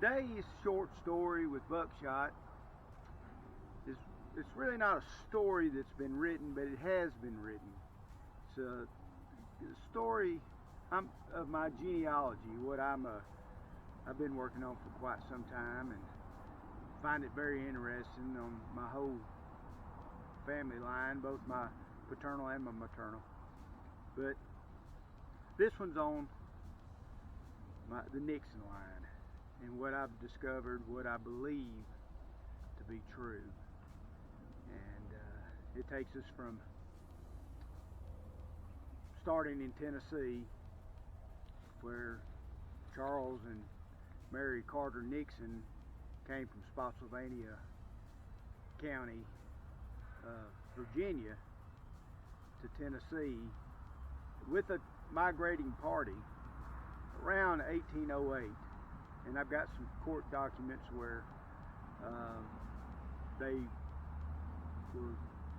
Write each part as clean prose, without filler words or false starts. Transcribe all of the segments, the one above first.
Today's short story with Buckshot is it's really not a story that's been written, but it has been written. It's a story of my genealogy, what I've been working on for quite some time, and find it very interesting on my whole family line, both my paternal and my maternal. But this one's on the Nixon line, and what I've discovered, what I believe to be true. And it takes us from starting in Tennessee, where Charles and Mary Carter Nixon came from Spotsylvania County, Virginia, to Tennessee with a migrating party around 1808. And I've got some court documents where they were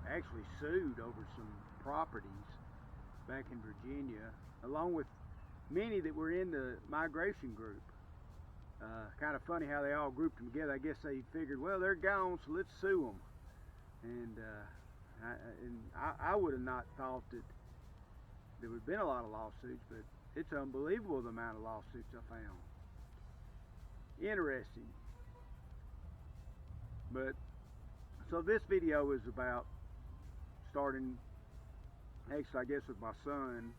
actually sued over some properties back in Virginia, along with many that were in the migration group. Kind of funny how they all grouped them together. I guess they figured, well, they're gone, so let's sue them. And I would have not thought that there would have been a lot of lawsuits, but it's unbelievable the amount of lawsuits I found. Interesting. But so this video is about starting, actually I guess with my son,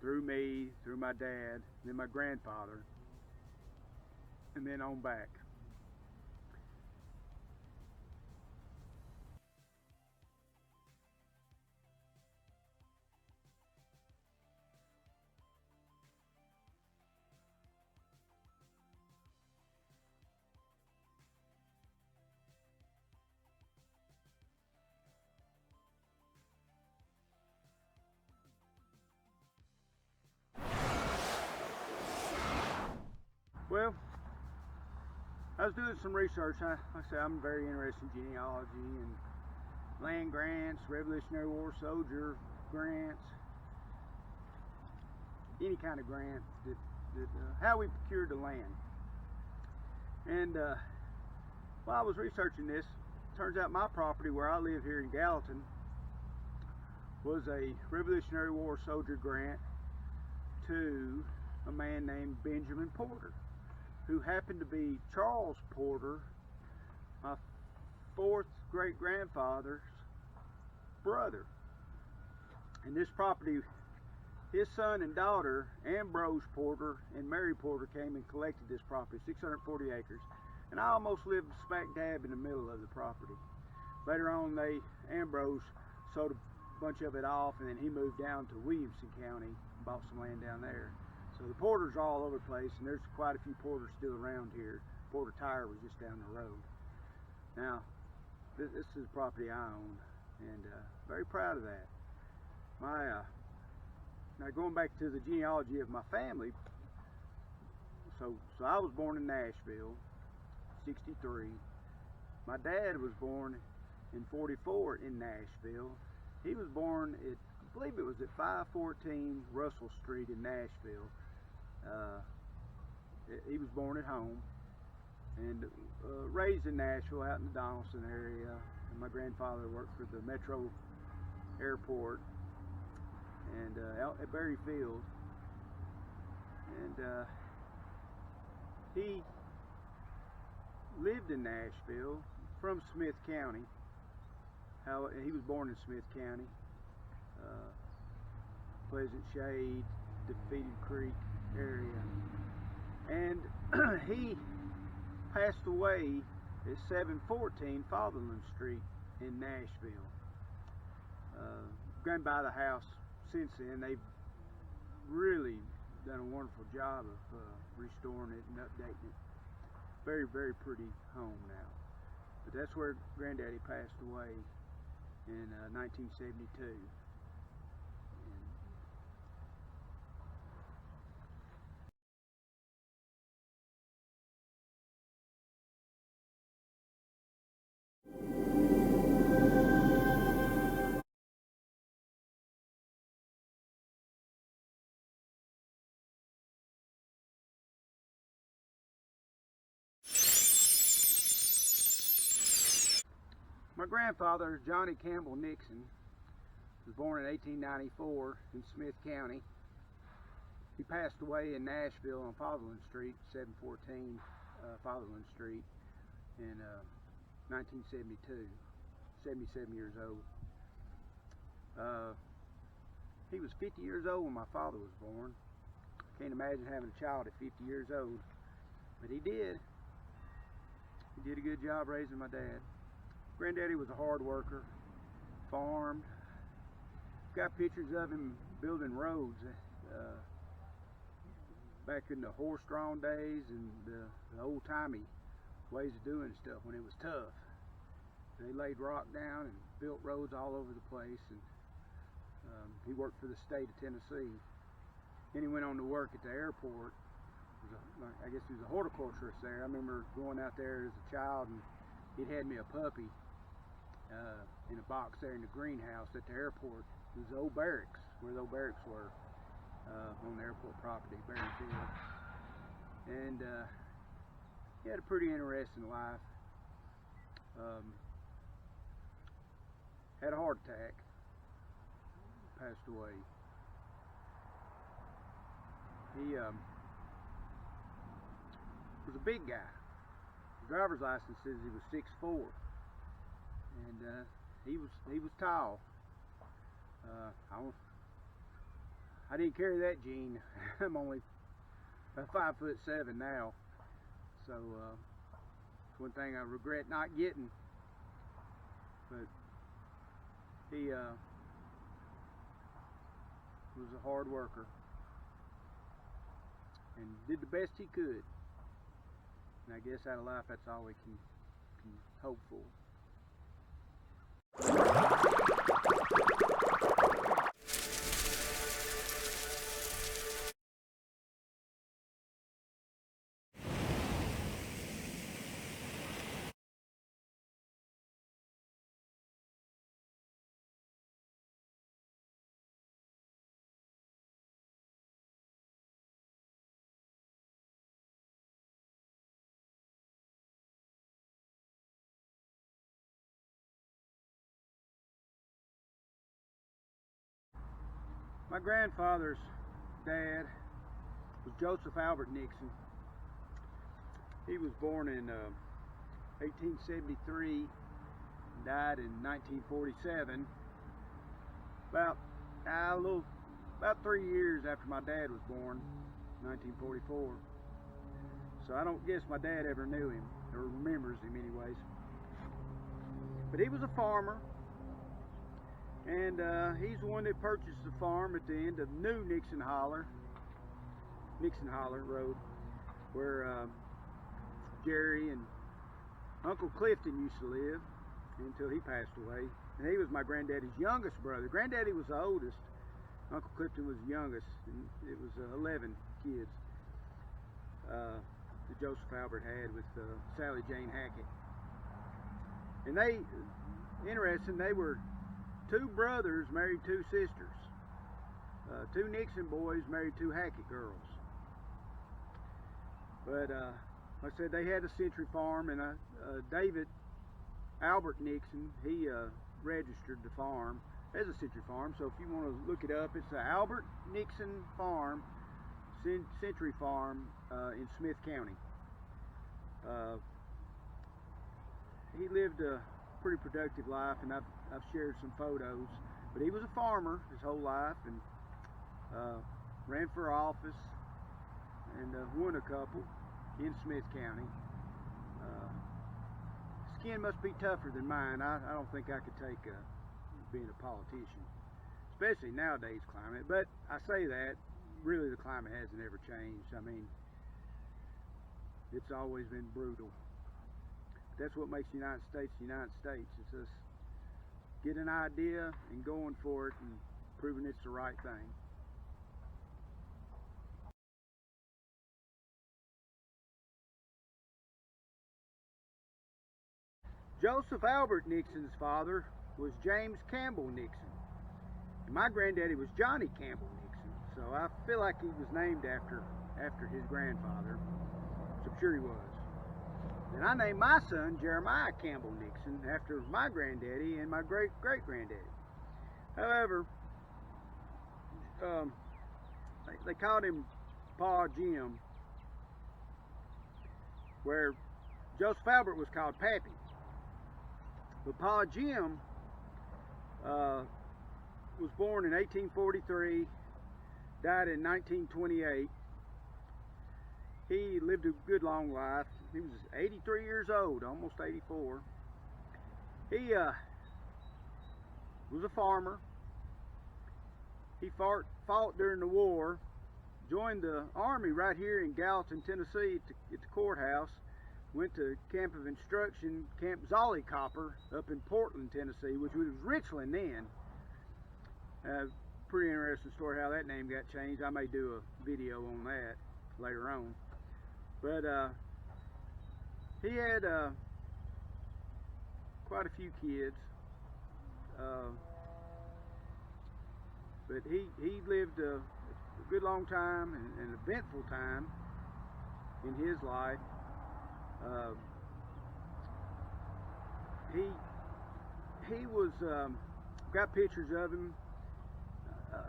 through me, through my dad, then my grandfather, and then on back. Well, I was doing some research. Like I said, I'm very interested in genealogy and land grants, Revolutionary War soldier grants, any kind of grant that how we procured the land. And while I was researching this, turns out my property where I live here in Gallatin was a Revolutionary War soldier grant to a man named Benjamin Porter, who happened to be Charles Porter, my fourth great-grandfather's brother. And this property, his son and daughter, Ambrose Porter and Mary Porter, came and collected this property, 640 acres. And I almost lived smack dab in the middle of the property. Later on, Ambrose sold a bunch of it off, and then he moved down to Williamson County and bought some land down there. So the Porters are all over the place, and there's quite a few Porters still around here. Porter Tire was just down the road. Now, this is property I own, and very proud of that. Now going back to the genealogy of my family, so I was born in Nashville, 63. My dad was born in 44 in Nashville. He was born at, I believe it was at 514 Russell Street in Nashville. He was born at home and raised in Nashville, out in the Donaldson area. And my grandfather worked for the Metro Airport and out at Berry Field. And he lived in Nashville from Smith County. He was born in Smith County, Pleasant Shade, Defeated Creek area, and he passed away at 714 Fatherland Street in Nashville. Gone by the house since then. They've really done a wonderful job of restoring it and updating it. Very, very pretty home now. But that's where Granddaddy passed away in 1972. My grandfather, Johnny Campbell Nixon, was born in 1894 in Smith County. He passed away in Nashville on Fatherland Street, 714 Fatherland Street, in 1972, 77 years old. He was 50 years old when my father was born. I can't imagine having a child at 50 years old, but he did. He did a good job raising my dad. Granddaddy was a hard worker, farmed. Got pictures of him building roads back in the horse-drawn days and the old-timey ways of doing stuff when it was tough. They laid rock down and built roads all over the place, and he worked for the state of Tennessee. Then he went on to work at the airport. I guess he was a horticulturist there. I remember going out there as a child, and he'd had me a puppy in a box there in the greenhouse at the airport. It was the old barracks, where the old barracks were on the airport property, Barry Field. And he had a pretty interesting life. Had a heart attack, passed away. He was a big guy. His driver's license says he was 6'4", and he was tall. I didn't carry that gene. I'm only about 5'7" now, so it's one thing I regret not getting. But he was a hard worker and did the best he could. And I guess out of life, that's all we can hope for. My grandfather's dad was Joseph Albert Nixon. He was born in 1873 and died in 1947. About 3 years after my dad was born, 1944. So I don't guess my dad ever knew him, or remembers him anyways. But he was a farmer. And he's the one that purchased the farm at the end of new Nixon Holler Road, where Jerry and Uncle Clifton used to live until he passed away. And he was my granddaddy's youngest brother. Granddaddy was the oldest. Uncle Clifton was the youngest, and it was 11 kids that Joseph Albert had with Sally Jane Hackett. And they were two brothers married two sisters. Two Nixon boys married two Hackett girls. But like I said, they had a century farm, and David Albert Nixon, he registered the farm as a century farm. So if you want to look it up, it's the Albert Nixon Farm, Century Farm in Smith County. He lived a pretty productive life, and I've shared some photos. But he was a farmer his whole life, and ran for office and won a couple in Smith County. Skin must be tougher than mine. I don't think I could take being a politician, especially nowadays climate. But I say that, really the climate hasn't ever changed. I mean, it's always been brutal. That's what makes the United States the United States. It's us get an idea and going for it and proving it's the right thing. Joseph Albert Nixon's father was James Campbell Nixon. And my granddaddy was Johnny Campbell Nixon. So I feel like he was named after his grandfather. So I'm sure he was. And I named my son Jeremiah Campbell Nixon after my granddaddy and my great-great-granddaddy. However, they called him Pa Jim, where Joseph Albert was called Pappy. But Pa Jim was born in 1843, died in 1928. He lived a good long life. He was 83 years old, almost 84. He was a farmer. He fought during the war, joined the Army right here in Gallatin, Tennessee at the courthouse, went to Camp of Instruction, Camp Zollicopper up in Portland, Tennessee, which was Richland then. Pretty interesting story how that name got changed. I may do a video on that later on. But he had quite a few kids. But he lived a good long time and an eventful time in his life. He was got pictures of him.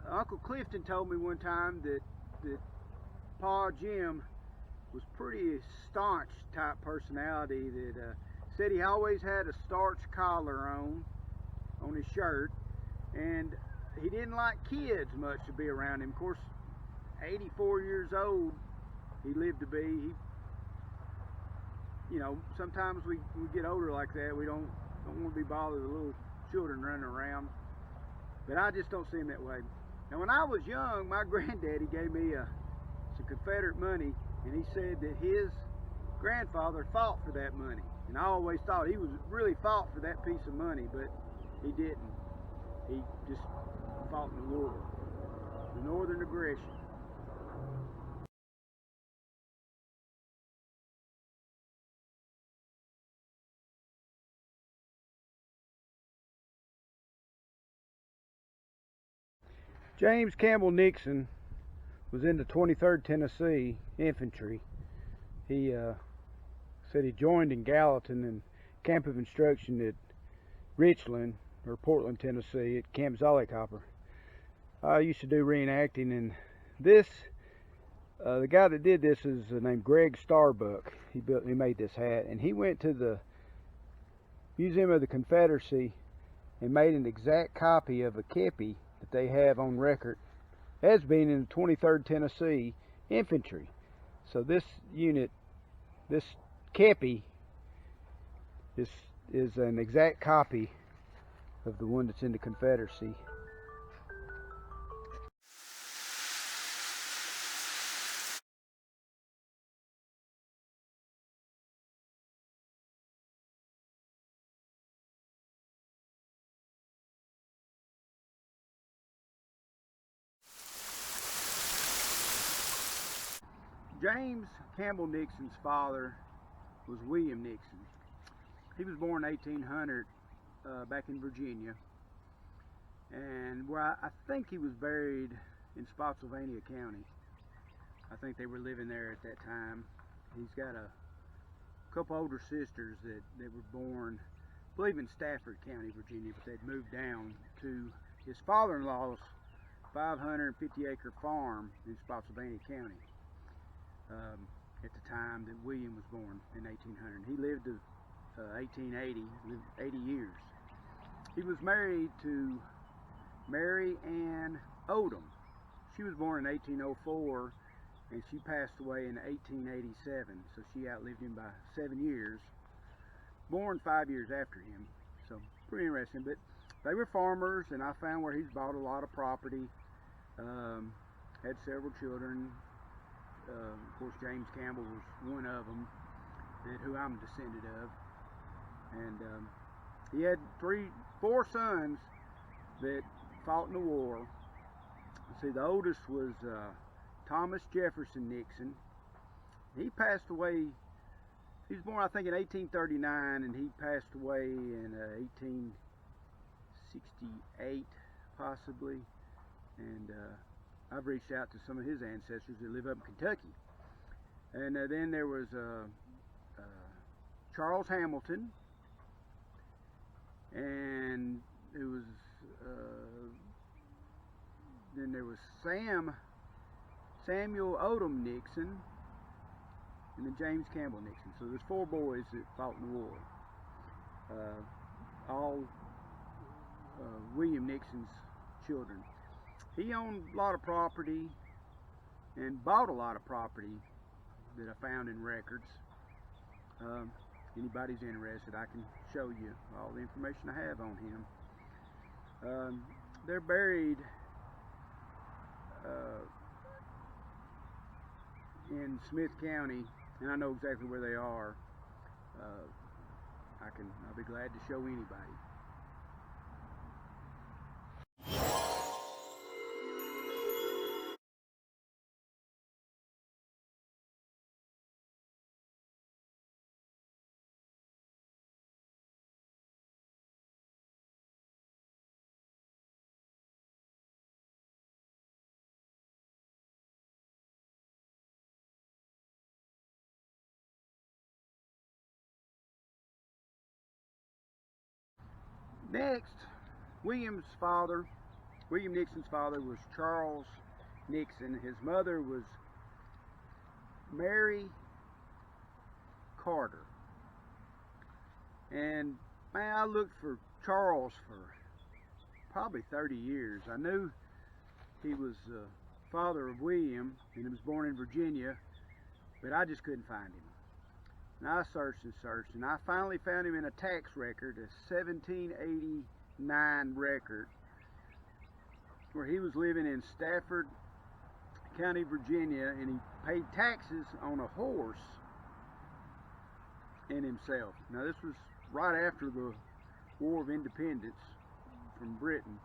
Uncle Clifton told me one time that Pa Jim was pretty staunch type personality. That said he always had a starched collar on his shirt, and he didn't like kids much to be around him. Of course, 84 years old he lived to be. You know, sometimes we get older like that, we don't want to be bothered with little children running around. But I just don't see him that way. Now, when I was young, my granddaddy gave me some Confederate money, and he said that his grandfather fought for that money. And I always thought he was really fought for that piece of money, but he didn't. He just fought in the war, the Northern aggression. James Campbell Nixon was in the 23rd Tennessee Infantry. He said he joined in Gallatin and Camp of Instruction at Richland, or Portland, Tennessee, at Camp Zollicopper. I used to do reenacting, and this, the guy that did this is named Greg Starbuck. He made this hat, and he went to the Museum of the Confederacy and made an exact copy of a kepi that they have on record as being in the 23rd Tennessee Infantry. So this unit, this kepi, is an exact copy of the one that's in the Confederacy. James Campbell Nixon's father was William Nixon. He was born in 1800 back in Virginia, and where I think he was buried in Spotsylvania County. I think they were living there at that time. He's got a couple older sisters that were born, I believe, in Stafford County, Virginia, but they'd moved down to his father-in-law's 550-acre farm in Spotsylvania County at the time that William was born in 1800. He lived to 1880, lived 80 years. He was married to Mary Ann Odom. She was born in 1804, and she passed away in 1887, so she outlived him by 7 years. Born 5 years after him, so pretty interesting. But they were farmers, and I found where he's bought a lot of property, had several children. Of course, James Campbell was one of them, who I'm descended of. And he had four sons that fought in the war. Let's see, the oldest was Thomas Jefferson Nixon. He passed away, he was born I think in 1839, and he passed away in 1868 possibly. And I've reached out to some of his ancestors that live up in Kentucky. And then there was Charles Hamilton, and it was then there was Samuel Odom Nixon, and then James Campbell Nixon. So there's 4 boys that fought in the war. All William Nixon's children. He owned a lot of property and bought a lot of property that I found in records. Anybody's interested, I can show you all the information I have on him. They're buried in Smith County, and I know exactly where they are. I'll be glad to show anybody. Next, William Nixon's father was Charles Nixon. His mother was Mary Carter. And man, I looked for Charles for probably 30 years. I knew he was the father of William, and he was born in Virginia, but I just couldn't find him. And I searched and searched, and I finally found him in a tax record, a 1789 record, where he was living in Stafford County, Virginia, and he paid taxes on a horse and himself. Now this was right after the War of Independence from Britain.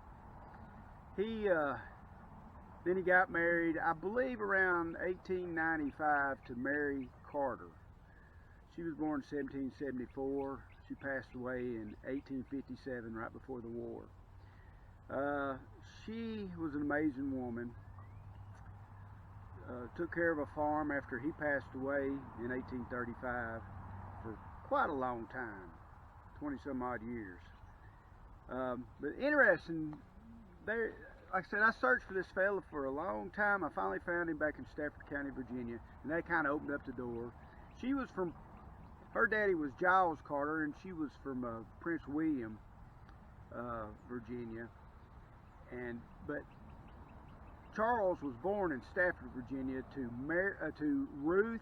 Then he got married, I believe around 1895, to Mary Carter. She was born in 1774. She passed away in 1857, right before the war. She was an amazing woman. Took care of a farm after he passed away in 1835 for quite a long time, 20 some odd years. But interesting, like I said, I searched for this fella for a long time. I finally found him back in Stafford County, Virginia, and that kind of opened up the door. She was from, her daddy was Giles Carter, and she was from Prince William, Virginia. But Charles was born in Stafford, Virginia, to Ruth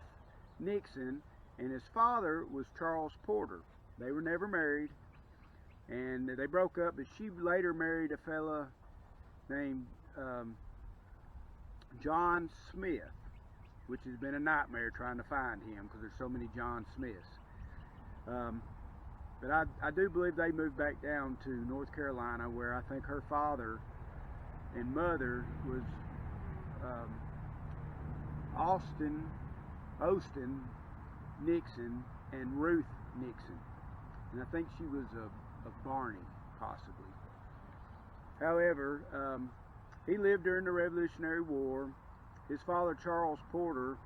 Nixon, and his father was Charles Porter. They were never married, and they broke up, but she later married a fella named John Smith, which has been a nightmare trying to find him because there's so many John Smiths. But I do believe they moved back down to North Carolina, where I think her father and mother was Austin Nixon and Ruth Nixon, and I think she was a Barney, possibly. However, he lived during the Revolutionary War. His father, Charles Porter,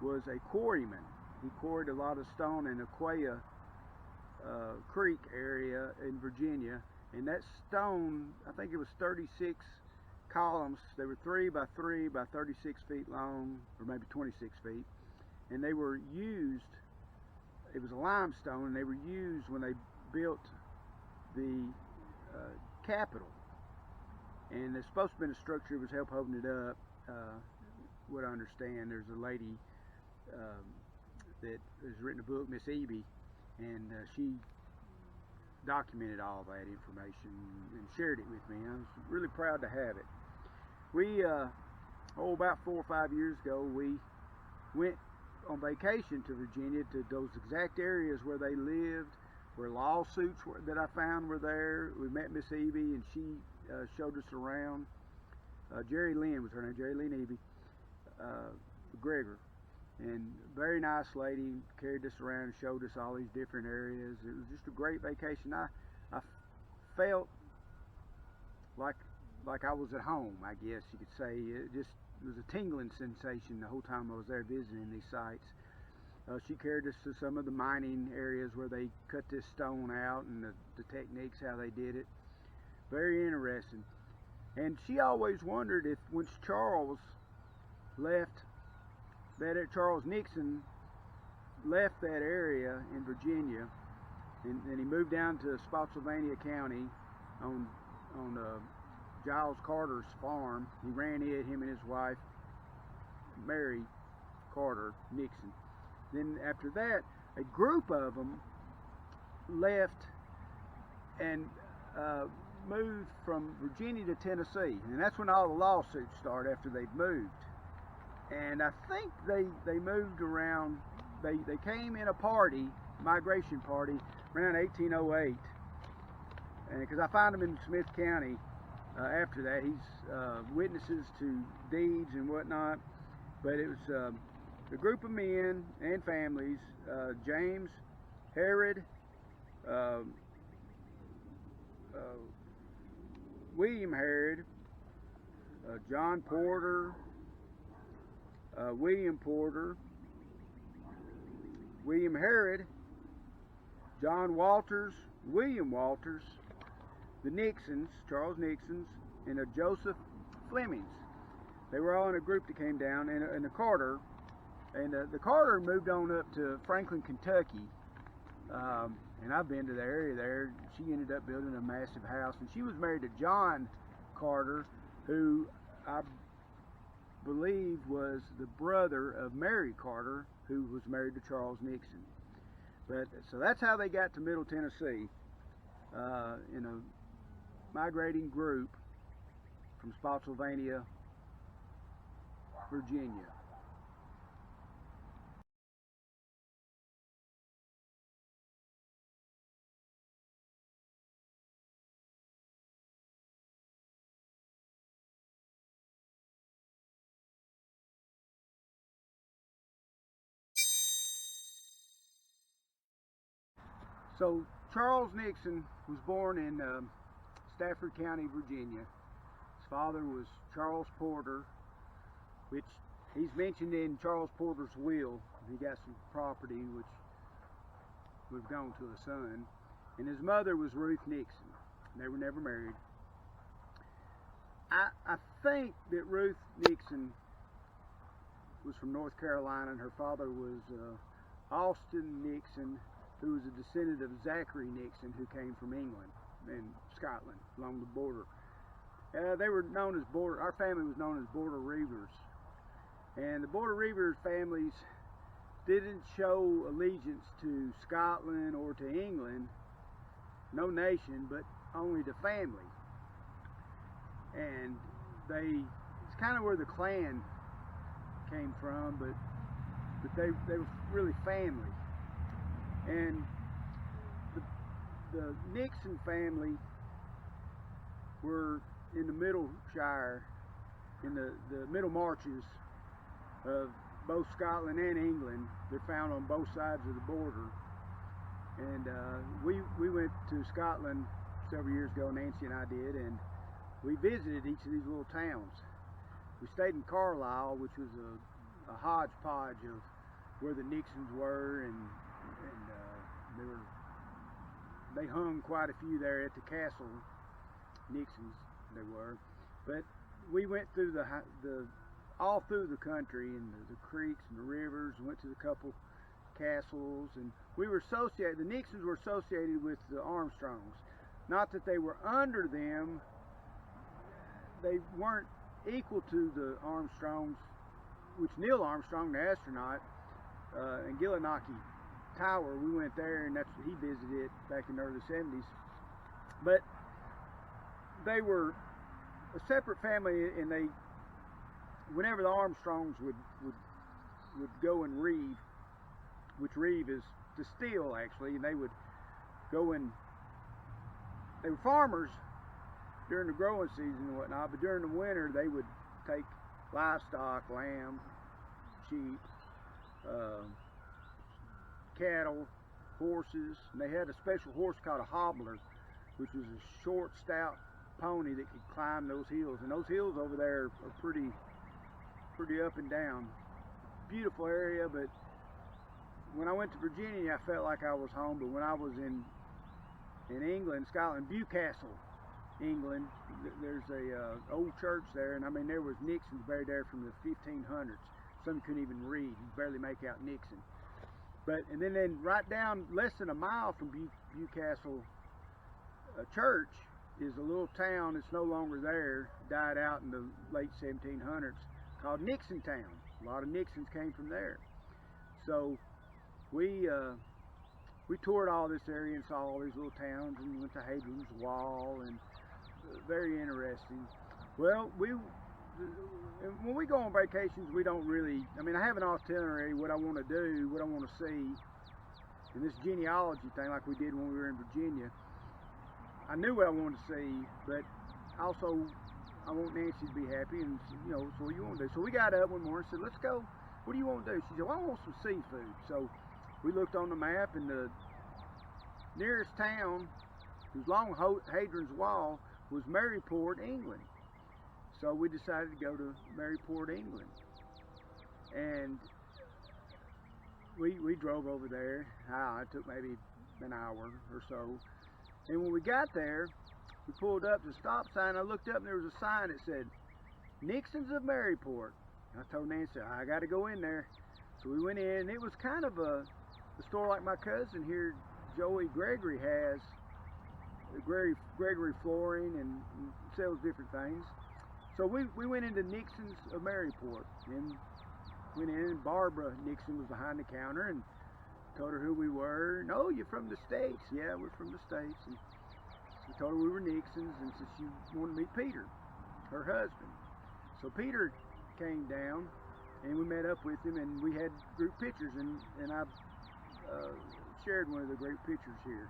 was a quarryman. He quarried a lot of stone in Aquia Creek area in Virginia, and that stone, I think it was 36 columns. They were 3 by 3 by 36 feet long, or maybe 26 feet, and they were used, it was a limestone, and they were used when they built the Capitol. And it's supposed to have been a structure that was help holding it up. What I understand, there's a lady that has written a book, Miss Eby, and she documented all that information and shared it with me. I was really proud to have it. We, about 4 or 5 years ago, we went on vacation to Virginia, to those exact areas where they lived, where lawsuits that I found were there. We met Miss Eby, and she showed us around. Jerry Lynn was her name, Jerry Lynn Eby, Gregor, and very nice lady, carried us around and showed us all these different areas. It was just a great vacation. I felt like I was at home, I guess you could say. It was a tingling sensation the whole time I was there visiting these sites. She carried us to some of the mining areas where they cut this stone out and the techniques, how they did it. Very interesting. And she always wondered if once Charles left, Charles Nixon left that area in Virginia, and he moved down to Spotsylvania County on Giles Carter's farm. He ran it, him and his wife, Mary Carter Nixon. Then after that, a group of them left and moved from Virginia to Tennessee, and that's when all the lawsuits started after they'd moved. And I think they moved around. They came in a party, migration party, around 1808, and because I found them in Smith County after that. He's witnesses to deeds and whatnot. But it was a group of men and families: James, Herod, William Herod, John Porter, William Porter, William Herod, John Walters, William Walters, the Nixons, Charles Nixons, and Joseph Flemings. They were all in a group that came down, and the Carter. And the Carter moved on up to Franklin, Kentucky. And I've been to the area there. She ended up building a massive house, and she was married to John Carter, who I believe was the brother of Mary Carter, who was married to Charles Nixon. But so that's how they got to Middle Tennessee, in a migrating group from Spotsylvania, Virginia. So Charles Nixon was born in Stafford County, Virginia. His father was Charles Porter, which he's mentioned in Charles Porter's will. He got some property which would have gone to a son. And his mother was Ruth Nixon. They were never married. I think that Ruth Nixon was from North Carolina, and her father was Austin Nixon, who was a descendant of Zachary Nixon, who came from England and Scotland along the border. They were known as our family was known as Border Reivers. And the Border Reivers families didn't show allegiance to Scotland or to England, no nation, but only to family. And it's kind of where the clan came from, but they were really family. And the Nixon family were in the Middle Shire, in the Middle Marches of both Scotland and England. They're found on both sides of the border. And we went to Scotland several years ago, Nancy and I did, and we visited each of these little towns. We stayed in Carlisle, which was a hodgepodge of where the Nixons were, and they hung quite a few there at the castle. Nixons they were, but we went through all through the country, and the creeks and the rivers, and went to a couple castles, and we were associated. The Nixons were associated with the Armstrongs. Not that they were under them; they weren't equal to the Armstrongs, which Neil Armstrong, the astronaut, in Gillinockie Tower, we went there, and he visited it back in the early 70s. But they were a separate family, and whenever the Armstrongs would go and reeve, which reeve is to steal actually, and they would go and they were farmers during the growing season and whatnot, but during the winter they would take livestock, lamb, sheep, cattle, horses, and they had a special horse called a hobbler, which was a short, stout pony that could climb those hills. And those hills over there are pretty up and down. Beautiful area, but when I went to Virginia, I felt like I was home, but when I was in England, Scotland, Newcastle, England, there's a old church there, and I mean there was Nixons buried there from the 1500s. Some couldn't even read; you barely make out Nixon. And then right down less than a mile from Newcastle church is a little town that's no longer there, died out in the late 1700s, called Nixon town. A lot of Nixons came from there. So we toured all this area and saw all these little towns and went to Hadrian's Wall, and very interesting. Well, when we go on vacations, we don't really, I mean, I have an itinerary, what I want to do, what I want to see, and this genealogy thing like we did when we were in Virginia. I knew what I wanted to see, but also I want Nancy to be happy, and you know, so what you want to do? So we got up one morning and said, let's go. What do you want to do? She said, well, I want some seafood. So we looked on the map, and the nearest town, who's along Hadrian's Wall, was Maryport, England. So we decided to go to Maryport, England, and we drove over there. It took maybe an hour or so. And when we got there, we pulled up to the stop sign. I looked up and there was a sign that said, Nixons of Maryport. And I told Nancy, I got to go in there. So we went in, and it was kind of a store like my cousin here, Joey Gregory, has. Gregory Flooring, and sells different things. So we went into Nixon's of Maryport, and went in, and Barbara Nixon was behind the counter, and told her who we were. No, you're from the States. Yeah, we're from the States. And we told her we were Nixons, and said she wanted to meet Peter, her husband. So Peter came down, and we met up with him, and we had group pictures, and I shared one of the group pictures here.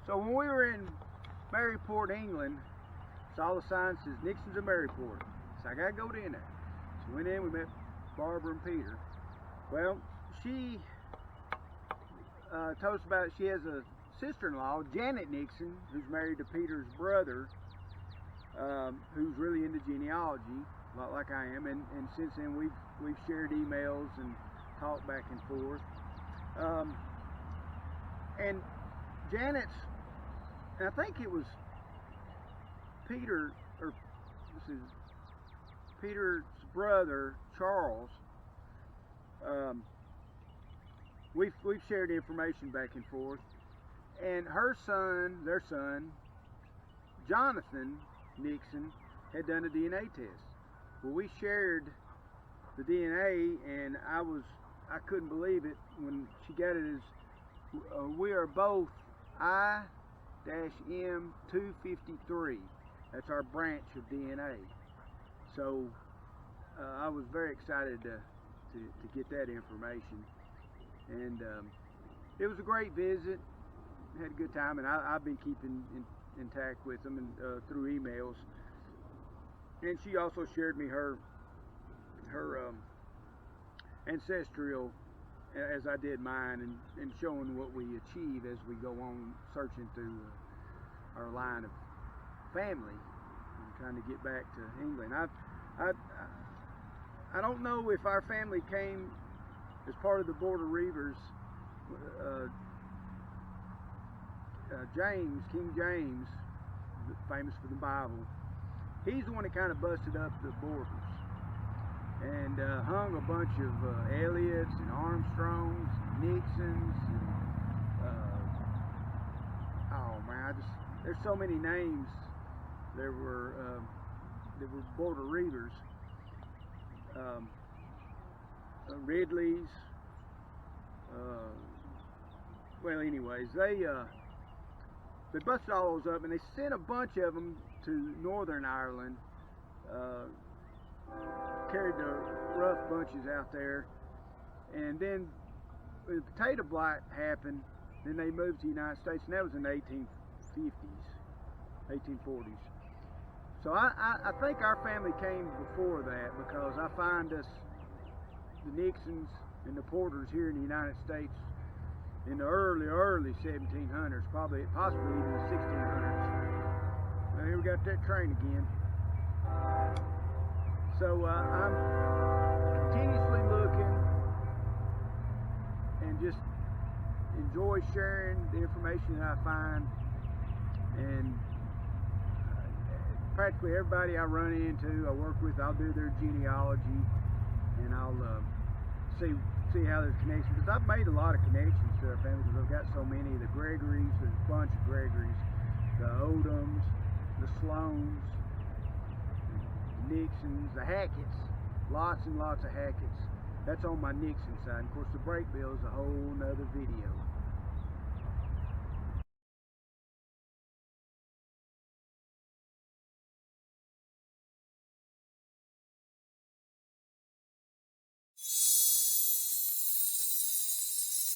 So when we were in Maryport, England, saw the sign says Nixon's of Maryport. So I gotta go in there. So we went in, we met Barbara and Peter. Well, she told us about it. She has a sister-in-law, Janet Nixon, who's married to Peter's brother, who's really into genealogy, a lot like I am. And since then we've shared emails and talked back and forth. And Janet's, and I think it was Peter's brother, Charles. We've shared information back and forth, and her son, their son, Jonathan Nixon, had done a DNA test. Well, we shared the DNA, and I couldn't believe it when she got it as we are both I-M253. That's our branch of DNA. So I was very excited to get that information, and it was a great visit. Had a good time, and I've been keeping intact with them and through emails. And she also shared me her ancestral, as I did mine, and showing what we achieve as we go on searching through our line of family and trying to get back to England. I don't know if our family came as part of the Border Reivers. King James, famous for the Bible, he's the one that kind of busted up the borders and hung a bunch of Elliots and Armstrongs, and Nixons, and oh man, there's so many names. There were Border Reivers, Ridleys. Well, anyways, they busted all those up, and they sent a bunch of them to Northern Ireland, carried the rough bunches out there, and then when the potato blight happened, then they moved to the United States, and that was in the 1850s, 1840s. So I think our family came before that, because I find us, the Nixons and the Porters here in the United States, in the early 1700s, possibly even the 1600s. Well, here we got that train again. So I'm continuously looking and just enjoy sharing the information that I find, and practically everybody I run into, I work with, I'll do their genealogy, and I'll see how there's connections, because I've made a lot of connections to our family, because I've got so many. The Gregories, there's a bunch of Gregories, the Odoms, the Sloans, the Nixons, the Hackett's, lots and lots of Hackett's. That's on my Nixon side. Of course, the break bill is a whole nother video.